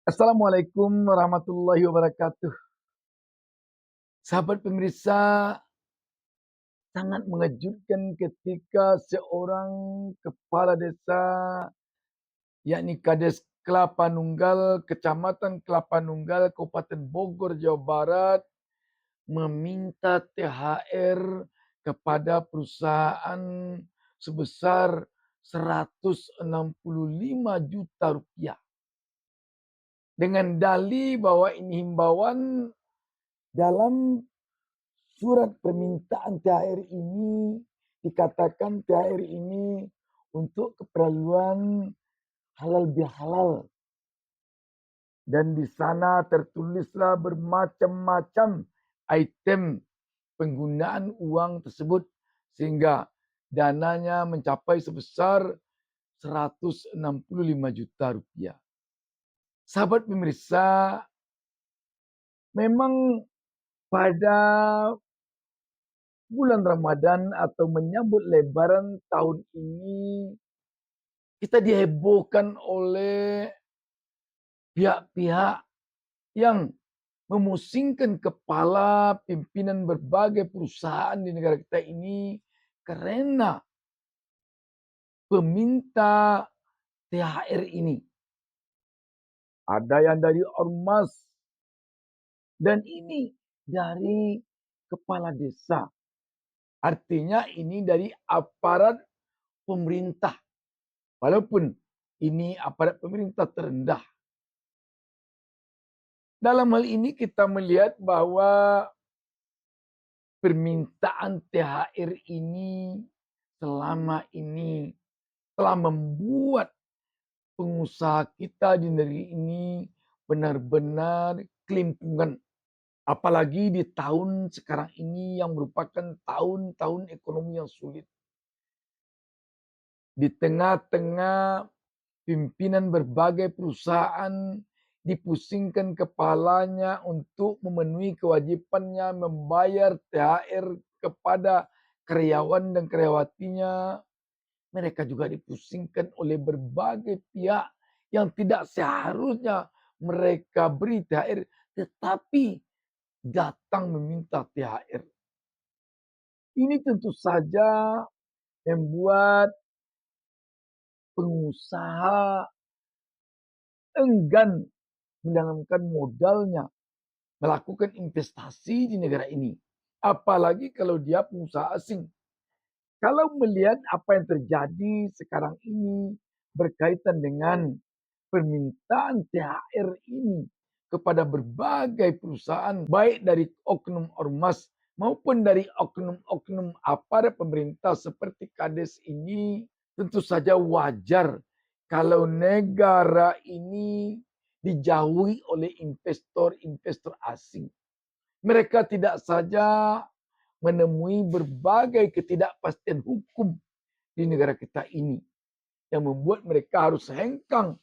Assalamualaikum warahmatullahi wabarakatuh. Sahabat pemirsa, sangat mengejutkan ketika seorang kepala desa, yakni Kades Kelapa Nunggal, Kecamatan Kelapa Nunggal, Kabupaten Bogor, Jawa Barat, meminta THR kepada perusahaan sebesar 165 juta rupiah. Dengan dalih bahwa ini himbauan dalam surat permintaan THR ini dikatakan THR ini untuk keperluan halal bihalal. Dan di sana tertulislah bermacam-macam item penggunaan uang tersebut sehingga dananya mencapai sebesar 165 juta rupiah. Sahabat pemirsa, memang pada bulan Ramadan atau menyambut Lebaran tahun ini kita dihebohkan oleh pihak-pihak yang memusingkan kepala pimpinan berbagai perusahaan di negara kita ini karena peminta THR ini. Ada yang dari ormas dan ini dari kepala desa. Artinya ini dari aparat pemerintah. Walaupun ini aparat pemerintah terendah. Dalam hal ini kita melihat bahwa permintaan THR ini selama ini telah membuat pengusaha kita di negeri ini benar-benar kelimpungan. Apalagi di tahun sekarang ini yang merupakan tahun-tahun ekonomi yang sulit. Di tengah-tengah pimpinan berbagai perusahaan dipusingkan kepalanya untuk memenuhi kewajibannya membayar THR kepada karyawan dan karyawatinya. Mereka juga dipusingkan oleh berbagai pihak yang tidak seharusnya mereka beri THR, tetapi datang meminta THR. Ini tentu saja membuat pengusaha enggan menanamkan modalnya, melakukan investasi di negara ini. Apalagi kalau dia pengusaha asing. Kalau melihat apa yang terjadi sekarang ini berkaitan dengan permintaan THR ini kepada berbagai perusahaan, baik dari oknum ormas maupun dari oknum-oknum aparat pemerintah seperti Kades ini, tentu saja wajar kalau negara ini dijauhi oleh investor-investor asing. Mereka tidak saja menemui berbagai ketidakpastian hukum di negara kita ini yang membuat mereka harus hengkang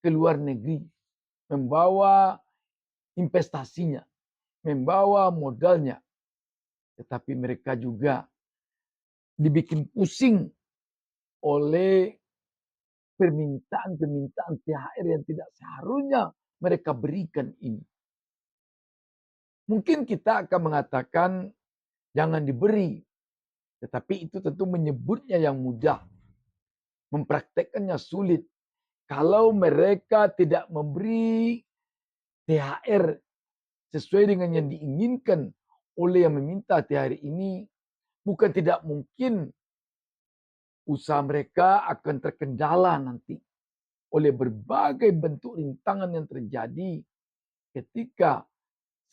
ke luar negeri, membawa investasinya, membawa modalnya. Tetapi mereka juga dibikin pusing oleh permintaan-permintaan THR yang tidak seharusnya mereka berikan ini. Mungkin kita akan mengatakan jangan diberi, tetapi itu tentu menyebutnya yang mudah, mempraktekkannya sulit. Kalau mereka tidak memberi THR sesuai dengan yang diinginkan oleh yang meminta THR ini, bukan tidak mungkin usaha mereka akan terkendala nanti oleh berbagai bentuk rintangan yang terjadi ketika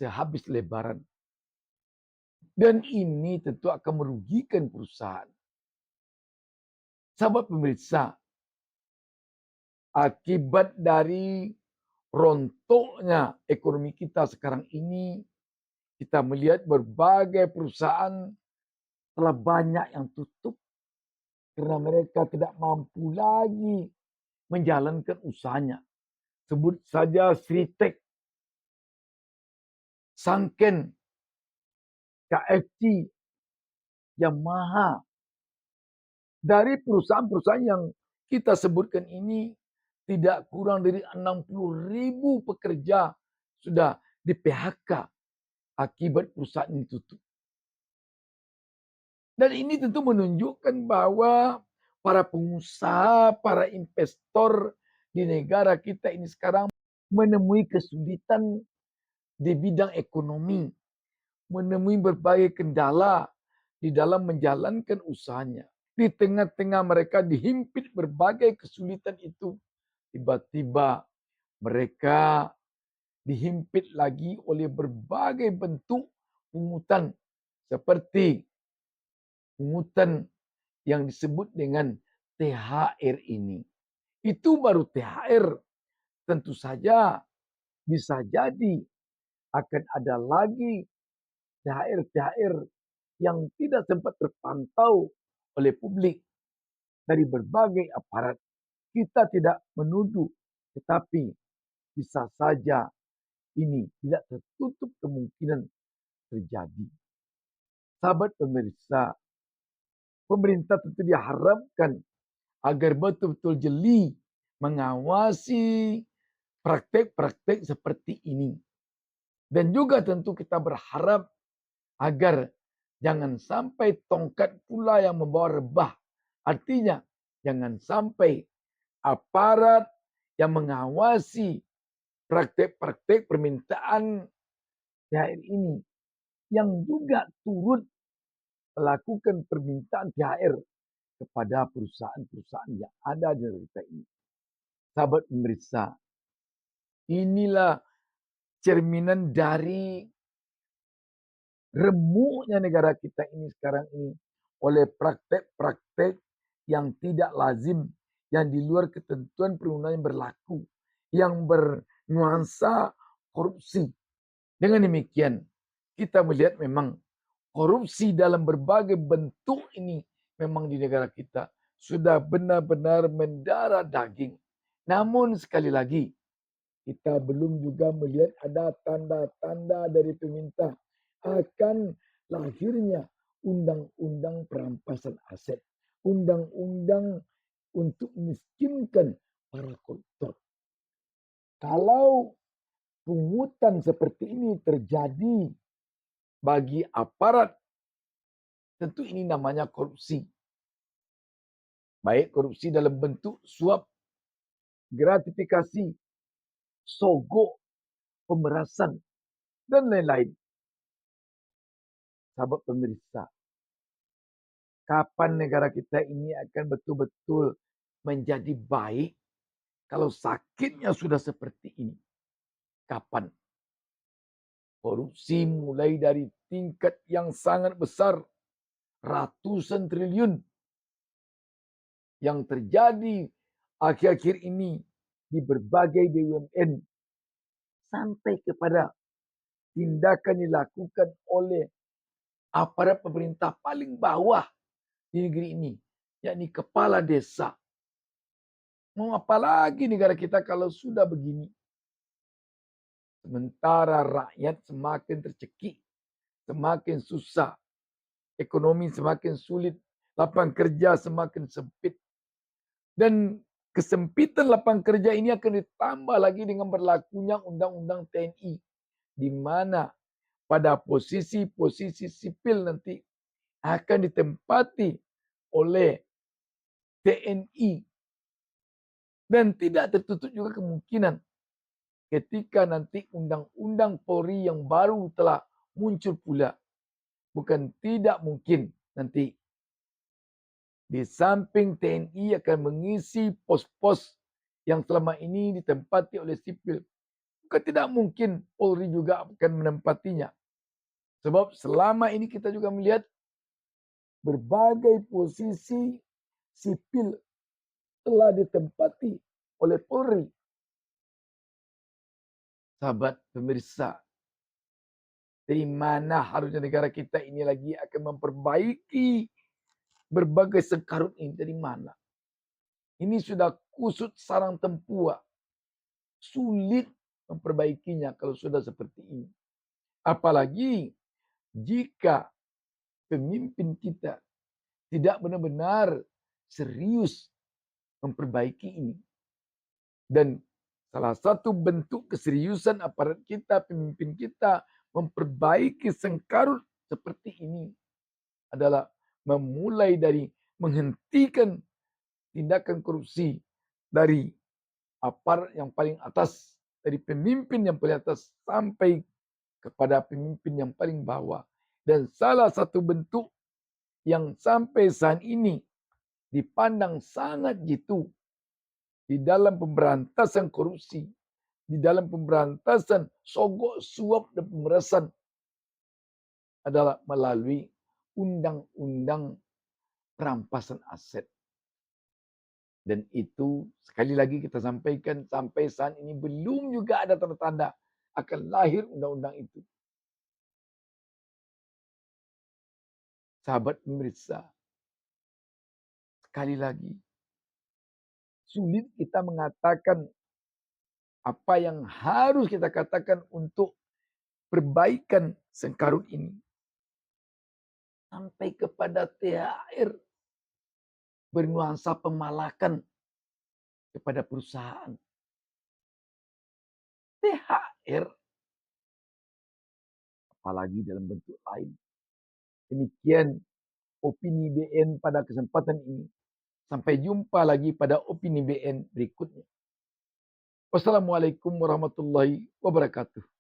sehabis Lebaran. Dan ini tentu akan merugikan perusahaan. Sahabat pemirsa, akibat dari rontoknya ekonomi kita sekarang ini, kita melihat berbagai perusahaan telah banyak yang tutup karena mereka tidak mampu lagi menjalankan usahanya. Sebut saja Sritek, Sanken, KFC, Yamaha. Dari perusahaan-perusahaan yang kita sebutkan ini, tidak kurang dari 60.000 pekerja sudah di-PHK akibat perusahaan ini tutup. Dan ini tentu menunjukkan bahwa para pengusaha, para investor di negara kita ini sekarang menemui kesulitan di bidang ekonomi, menemui berbagai kendala di dalam menjalankan usahanya. Di tengah-tengah mereka dihimpit berbagai kesulitan itu, tiba-tiba mereka dihimpit lagi oleh berbagai bentuk pungutan seperti pungutan yang disebut dengan THR ini. Itu baru THR. Tentu saja bisa jadi akan ada lagi THR-THR yang tidak sempat terpantau oleh publik dari berbagai aparat. Kita tidak menuduh, tetapi bisa saja ini tidak tertutup kemungkinan terjadi. Sahabat pemirsa, pemerintah tentu diharapkan agar betul-betul jeli mengawasi praktek-praktek seperti ini. Dan juga tentu kita berharap agar jangan sampai tongkat pula yang membawa rebah. Artinya jangan sampai aparat yang mengawasi praktek-praktek permintaan THR ini yang juga turut melakukan permintaan THR kepada perusahaan-perusahaan yang ada di negara kita ini. Sahabat pemirsa, inilah cerminan dari remuknya negara kita ini sekarang ini oleh praktek-praktek yang tidak lazim, yang di luar ketentuan perundang yang berlaku, yang bernuansa korupsi. Dengan demikian, kita melihat memang korupsi dalam berbagai bentuk ini memang di negara kita sudah benar-benar mendarah daging. Namun sekali lagi, kita belum juga melihat ada tanda-tanda dari pemerintah akan lahirnya undang-undang perampasan aset, undang-undang untuk miskinkan para koruptor. Kalau pungutan seperti ini terjadi bagi aparat, tentu ini namanya korupsi. Baik korupsi dalam bentuk suap, gratifikasi, sogok, pemerasan, dan lain-lain. Sahabat pemirsa, kapan negara kita ini akan betul-betul menjadi baik kalau sakitnya sudah seperti ini? Kapan? Korupsi mulai dari tingkat yang sangat besar, ratusan triliun yang terjadi akhir-akhir ini di berbagai BUMN sampai kepada tindakan dilakukan oleh aparat pemerintah paling bawah di negeri ini, yakni kepala desa. Mau apa lagi negara kita kalau sudah begini? Sementara rakyat semakin tercekik, semakin susah, ekonomi semakin sulit, lapangan kerja semakin sempit. Dan kesempitan lapangan kerja ini akan ditambah lagi dengan berlakunya undang-undang TNI, di mana pada posisi-posisi sipil nanti akan ditempati oleh TNI. Dan tidak tertutup juga kemungkinan ketika nanti undang-undang Polri yang baru telah muncul pula. Bukan tidak mungkin nanti di samping TNI akan mengisi pos-pos yang selama ini ditempati oleh sipil. Bukan tidak mungkin Polri juga akan menempatinya. Sebab selama ini kita juga melihat berbagai posisi sipil telah ditempati oleh Polri. Sahabat pemirsa, dari mana harusnya negara kita ini lagi akan memperbaiki berbagai sengkarut ini? Dari mana? Ini sudah kusut sarang tempua. Sulit memperbaikinya kalau sudah seperti ini. Apalagi jika pemimpin kita tidak benar-benar serius memperbaiki ini. Dan salah satu bentuk keseriusan aparat kita, pemimpin kita memperbaiki sengkarut seperti ini adalah memulai dari menghentikan tindakan korupsi dari aparat yang paling atas, dari pemimpin yang paling atas sampai kepada pemimpin yang paling bawah. Dan salah satu bentuk yang sampai saat ini dipandang sangat jitu di dalam pemberantasan korupsi, di dalam pemberantasan sogok suap dan pemerasan adalah melalui undang-undang perampasan aset. Dan itu sekali lagi kita sampaikan sampai saat ini belum juga ada tanda-tanda akan lahir undang-undang itu. Sahabat pemirsa, sekali lagi sulit kita mengatakan apa yang harus kita katakan untuk perbaikan sengkarut ini. Sampai kepada THR bernuansa pemalakan kepada perusahaan. THR apalagi dalam bentuk lain. Demikian opini BN pada kesempatan ini. Sampai jumpa lagi pada opini BN berikutnya. Wassalamualaikum warahmatullahi wabarakatuh.